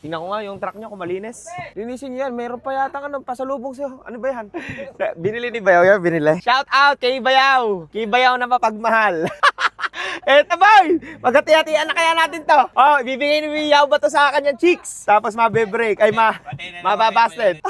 Tingnan ko nga yung truck niya kung malinis. Linisin niyo yan. Meron pa yata pasalubong sa'yo. Ano ba yan? Binili ni Bayaw yan, binili. Shout out kay Bayaw. Kay Bayaw na mapagmahal. Eto boy! Magkati-hatian na kaya natin to. Oh, ibibigay ni Bayaw ba to sa kanyang chicks? Tapos mabe-break. Ay, mababasted.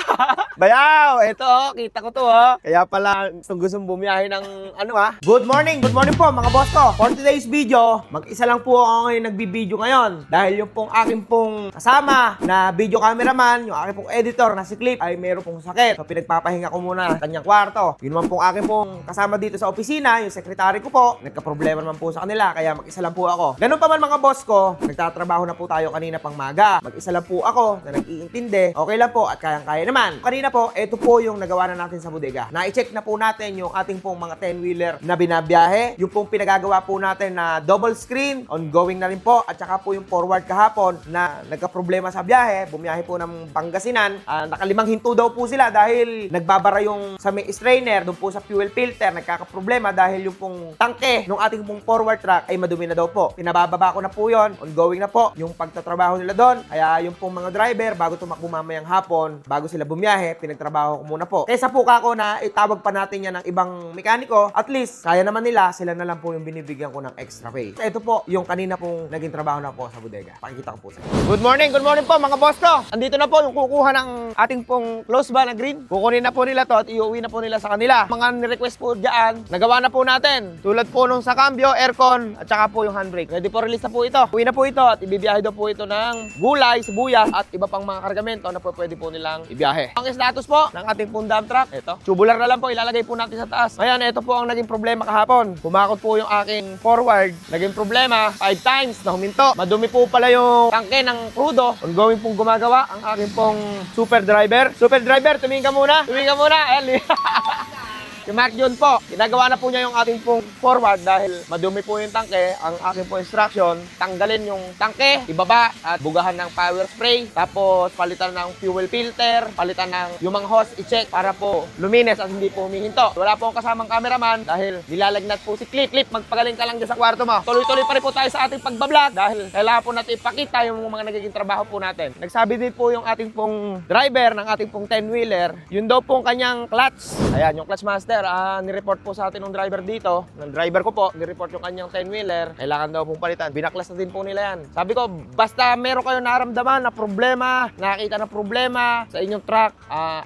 Bayaw! Eto oh, kita ko to oh. Kaya pala gustong bumiyahe ng ano ah. Good morning po mga boss ko. For today's video, mag-isa lang po ako ngayon nagbibideo ngayon. Dahil yung pong aking pong kasama na video cameraman, yung aking pong editor na si Clip ay meron pong sakit. So pinagpapahinga ko muna sa kanyang kwarto. Yun naman pong aking pong kasama dito sa opisina, yung sekretary ko po. Nagka-problema naman po sa kanila, kaya mag-isa lang po ako. Ganun pa man mga boss ko, nagtatrabaho na po tayo kanina pang maga. Mag-isa lang po ako na nag-iintindi. Okay lang po at kayang-kaya naman. Kanina po, ito po yung nagawa na natin sa bodega. Na-check na po natin yung ating pong mga 10-wheeler na binabiyahe. Yung pong pinagagawa po natin na double screen, ongoing na rin po. At saka po yung forward kahapon na nagka-problema sa biyahe. Bumiyahe po ng Pangasinan. Nakalimang hinto daw po sila dahil nagbabara yung sa may strainer, doon po sa fuel filter. Nagkaka-problema dahil yung pong tangke ng ating pong forward truck ay madumi na daw po. Pinabababa ko na po yun. Ongoing na po yung pagtatrabaho nila doon. Kaya yung pong mga driver, bago tumakbo mamayang hapon, bago sila bumiyahe, pinagtrabaho ko muna po. Kaysa po kako na itawag pa natin yan ng ibang mekaniko, at least, kaya naman nila, sila na lang po yung binibigyan ko ng extra pay. So, ito po yung kanina pong naging trabaho na po sa bodega. Pakikita ko po sa inyo. Good morning po mga boss ko. Andito na po yung kukuha ng ating pong close ba na green. Kukunin na po nila to at iuwi na po nila sa kanila. Mga ni-request po dyan, nagawa na po natin. Tulad po nung sa cambio, aircon, at saka po yung handbrake. Ready for release na po ito. Uwi na po ito at ibibiyahe daw po ito ng gulay, sibuyas at iba pang mga kargamento na po pwede po nilang ibiyahe. Ang status po ng ating pong dump truck, ito. Tubular na lang po, ilalagay po natin sa taas. Ayan, ito po ang naging problema kahapon. Pumakot po yung aking forward. Naging problema, 5 times na huminto. Madumi po pala yung tangke ng crudo. Ongoing pong gumagawa ang aking pong super driver. Super driver, tumingin ka muna. Tumingin ka muna. Ayan. Si Mark John po, ginagawa na po niya yung ating pong forward dahil madumi po yung tangke. Ang aking po instruction, tanggalin yung tangke, ibaba at bugahan ng power spray. Tapos palitan ng fuel filter, palitan ng yung mga hose, i-check para po luminis at hindi po humihinto. Wala po akong kasamang cameraman dahil nilalagnat po si Clip. Clip, magpagaling ka lang dyan sa kwarto mo. Tuloy-tuloy pa rin po tayo sa ating pagbablog dahil kailangan po natin ipakita yung mga nagiging trabaho po natin. Nagsabi din po yung ating pong driver ng ating pong 10-wheeler, yun daw pong kanyang clutch. Ayan, yung clutch master. Nireport po sa atin ng driver dito. Ng driver ko po, nireport yung kanyang 10-wheeler. Kailangan daw pong palitan. Binaklas na din po nila yan. Sabi ko, basta meron kayo naramdaman na problema, nakakita na problema sa inyong truck,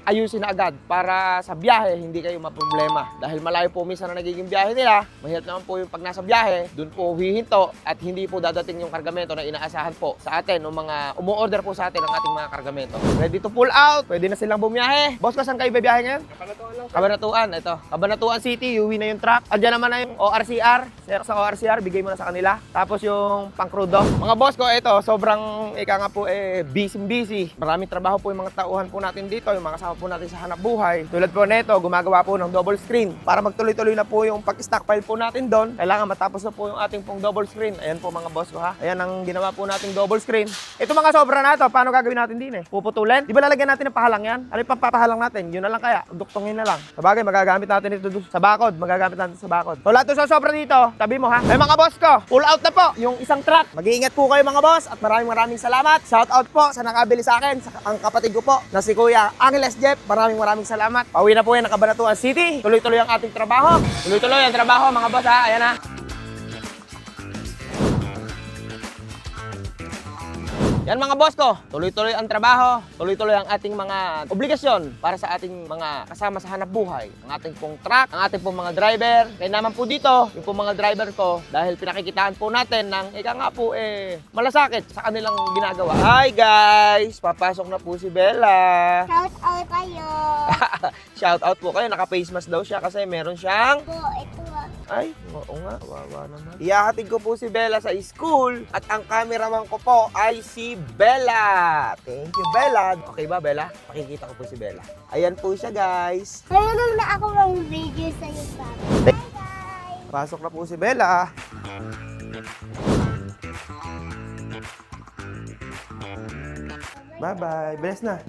ayusin na agad para sa biyahe, hindi kayo maproblema. Dahil malayo po minsan na nagiging biyahe nila, mahirap naman po yung pag nasa biyahe, dun po hihinto at hindi po dadating yung kargamento na inaasahan po sa atin o mga umu-order po sa atin ng ating mga kargamento. Ready to pull out, pwede na silang bumiyahe. Boss, saan kayo bibiyahe ngayon? Kabanatuan lang. Kabanatuan, ito. Kabanatuan City, uwi na yung truck. Andiyan naman na yung ORCR. Sa ORCR, bigay mo na sa kanila. Tapos yung pang-crudo. Mga boss ko, ito, sobrang ika nga po busy. Maraming trabaho po yung mga tauhan po natin dito, yung mga kasama po natin sa hanap buhay. Tulad po nito, gumagawa po ng double screen. Para magtuloy-tuloy na po yung pag-stockpile po natin doon, kailangan matapos na po yung ating pong double screen. Ayan po mga boss ko ha. Ayan ang ginawa po nating double screen. Ito mga sobra na ito, paano gagawin natin din Puputulin? Di ba lalagyan natin ng pahalang yan? Ano yung papahalang natin? Yun na lang kaya, duktongin na lang. Sabagay, magagamit natin ito sa bakod. Magagamit natin sa bakod. So lahat sa sobra dito, tabi mo ha. Ay mga boss ko, pull out na po yung isang truck. Mag-iingat po kayo mga boss at maraming salamat. Shout out po sa nakabili sa akin, sa ang kapatid ko po na si Kuya Angeles Jeff. Maraming salamat. Pauwi na po yan ng Cabanatuan City. Tuloy-tuloy ang ating trabaho. Tuloy-tuloy ang trabaho mga boss ha. Ayan ha. Yan mga boss ko, tuloy-tuloy ang trabaho, tuloy-tuloy ang ating mga obligasyon para sa ating mga kasama sa hanap buhay. Ang ating pong truck, ang ating pong mga driver. Kaya naman po dito, yung pong mga driver ko, dahil pinakikitaan po natin ng ika nga po malasakit sa kanilang ginagawa. Hi guys! Papasok na po si Bella. Shout out kayo. Shout out po kayo, naka-face mask daw siya kasi meron siyang... Ito. Ay, oo nga, wawa naman. Ihahatid ko po si Bella sa school at ang cameraman ko po ay si Bella. Thank you, Bella. Okay ba, Bella? Pakikita ko po si Bella. Ayan po siya, guys. Mayroon na ako ng video sa iyo, Hi guys! Pasok na po si Bella. Bye-bye. Bless na.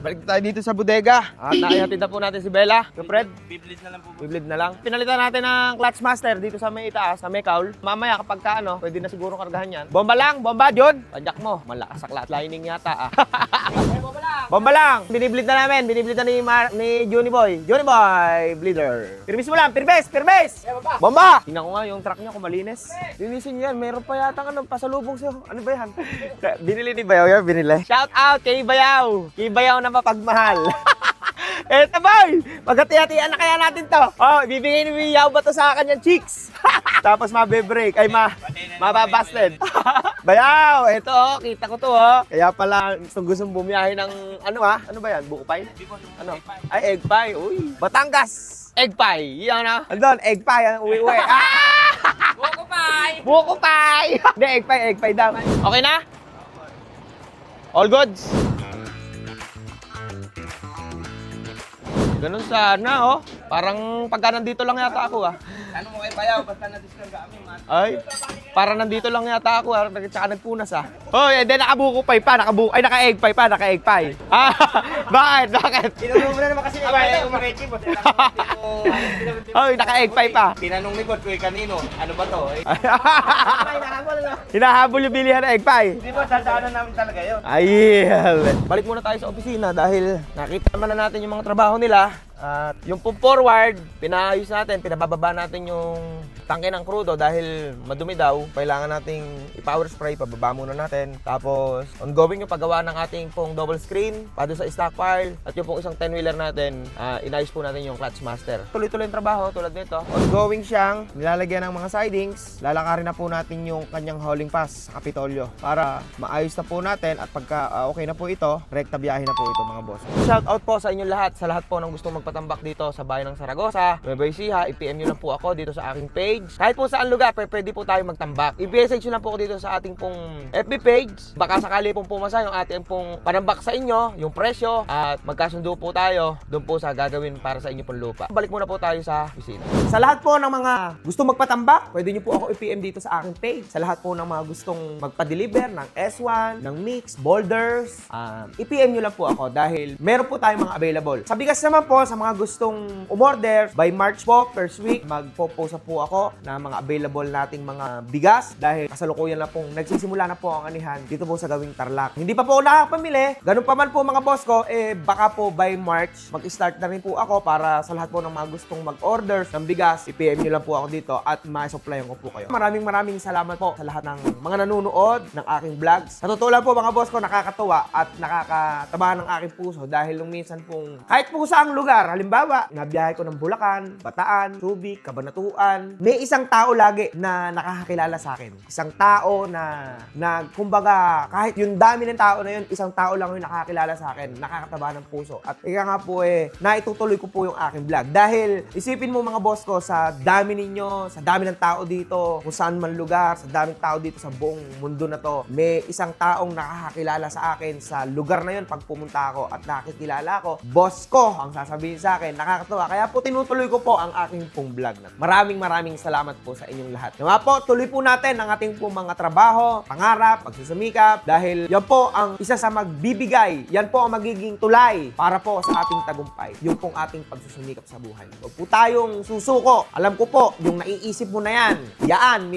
Balik tayo dito sa bodega. At naihatid na po natin si Bella. Yung Fred? Biblis na lang po. Biblid na lang. Pinalitan natin ng clutch master dito sa may itaas, sa may cowl. Mamaya kapag ka pwede na siguro kargahan yan. Bomba lang, bomba, John. Padyak mo, malakas sa clutch lining yata bomba lang. Bomba lang. Biniblid na namin, biniblid na ni Johnny Boy. Johnny Boy, bleeder. Pirmis mo lang, pirbes, pirbes. Bomba. Tingnan ko nga yung truck niya kung malinis. Linisin niyan, meron pa yata pasalubong sa'yo. Ano ba yan? Binili ni Bayaw yan, binili. Shout out kay Bayaw. Kay Bayaw na mapagmahal. Eto boy! Magkati-hatian na kaya natin to. Oh, bibigay ni Bayaw ba to sa akin yung chicks? Tapos mabe-break. Ay, mababasted. Bayaw! Eto oh, kita ko to oh. Kaya pala gustong bumiyahe ng ano ano ba yan? Buko pie? Ano? Ay, egg pie. Uy. Batangas! Egg pie. Yan ah. Andun, egg pie. Uwi-uwi. Buko pie! Buko pie! Hindi, egg pie daw. Okay na? All goods? Ganun sana, oh. Parang pagka nandito lang yata ako, ah. Ano mo kay Bayaw? Basta na-discard kami, man. Ay, parang nandito lang yata ako, ah. Tsaka nagpunas, ah. Hoy, then nakabuko pie pa, naka-egg pie pa, naka-egg pie. Ah, bakit? Tinanong mo na naman kasi ni Bayaw, umirechi mo. Hoy, naka-egg pie pa. Tinanong ni Bod, kanino? Ano ba to? Hinahabol yung bilihan ng egg pie. Di ba, dadaanan namin talaga yun. Ay, balik muna tayo sa opisina dahil nakita naman na natin yung mga trabaho nila. At yung pump forward, pinaayos natin, pinabababa natin yung tangke ng crudo dahil madumi daw. Kailangan nating i-power spray, pababa muna natin. Tapos, ongoing yung paggawa ng ating pong double screen, pado sa stockpile. At yung pong isang 10-wheeler natin, inayos po natin yung clutch master. Tuloy-tuloy yung trabaho tulad nito. Ongoing siyang nilalagyan ng mga sidings. Lalakarin na po natin yung kanyang hauling pass sa Kapitolyo para maayos na po natin at pagka okay na po ito, rekta biyahe na po ito mga boss. Shout out po sa inyong lahat, sa lahat po ng gustong magpatambak dito sa bayan ng Saragosa, Nueva Ecija, i-PM nyo lang po ako dito sa aking page. Kahit po saan lugar, pwede po tayo magtambak. I-message nyo lang po ako dito sa ating pong FB page. Baka sakali pong pumasa yung ating pong panambak sa inyo, yung presyo, at magkasundo po tayo doon po sa gagawin para sa inyo pong lupa. Balik muna po tayo sa opisina. Sa lahat po ng mga gustong magpatambak, pwede nyo po ako i-PM dito sa aking page. Sa lahat po ng mga gustong magpa-deliver ng S1, ng mix, boulders, i-PM nyo lang po ako dahil meron po tayong mga available. Sa bigas naman po, sa mga gustong umorder, by March po, first week, magpo-post po ako na mga available nating mga bigas dahil kasalukuyan na pong nagsisimula na po ang anihan dito po sa Gawing Tarlac. Hindi pa po ako nakakapamili. Ganun pa man po mga boss ko, baka po by March, mag-start na rin po ako para sa lahat po ng mga gustong mag-order ng bigas, i-PM nyo lang po ako dito at ma-supplyan ko po kayo. Maraming salamat po sa lahat ng mga nanonood ng aking vlogs. Sa totoo lang po mga boss ko, nakakatuwa at nakakataba ng aking puso dahil nung minsan pong kahit po saang lugar, halimbawa, nabiyahe ko ng Bulacan, Bataan, Subic, Cabanatuan, may isang tao lagi na nakakakilala sa akin. Isang tao na kumbaga, kahit yung dami ng tao na yun, isang tao lang yung nakakilala sa akin, nakakataba ng puso. At ika nga po naitutuloy ko po yung aking vlog. Dahil, isipin mo mga boss ko, sa dami ninyo, sa dami ng tao dito, kung saan man lugar, sa daming tao dito sa buong mundo na to, may isang taong nakakakilala sa akin sa lugar na yun pag pumunta ako at nakikilala ko, boss ko ang sasabihin sa akin, nakakatawa. Kaya po tinutuloy ko po ang aking pong vlog na. Maraming salamat po sa inyong lahat. Nga po, tuloy po natin ang ating pong mga trabaho, pangarap, pagsusumikap, dahil yan po ang isa sa magbibigay, yan po ang magiging tulay para po sa ating tagumpay, yung pong ating pagsusumikap sa buhay. Huwag po tayong susuko. Alam ko po, yung naiisip mo na yan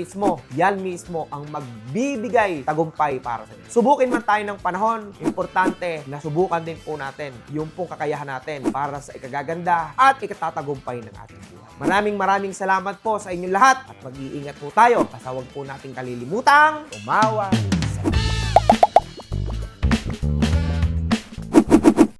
mismo ang magbibigay tagumpay para sa inyo. Subukin man tayo ng panahon, importante na subukan din po natin yung pong kakayahan natin para sa ikagaganda at ikatatagumpay ng ating buhay. Maraming salamat po sa inyong lahat at mag-iingat po tayo. Basta huwag po nating kalilimutang umawa.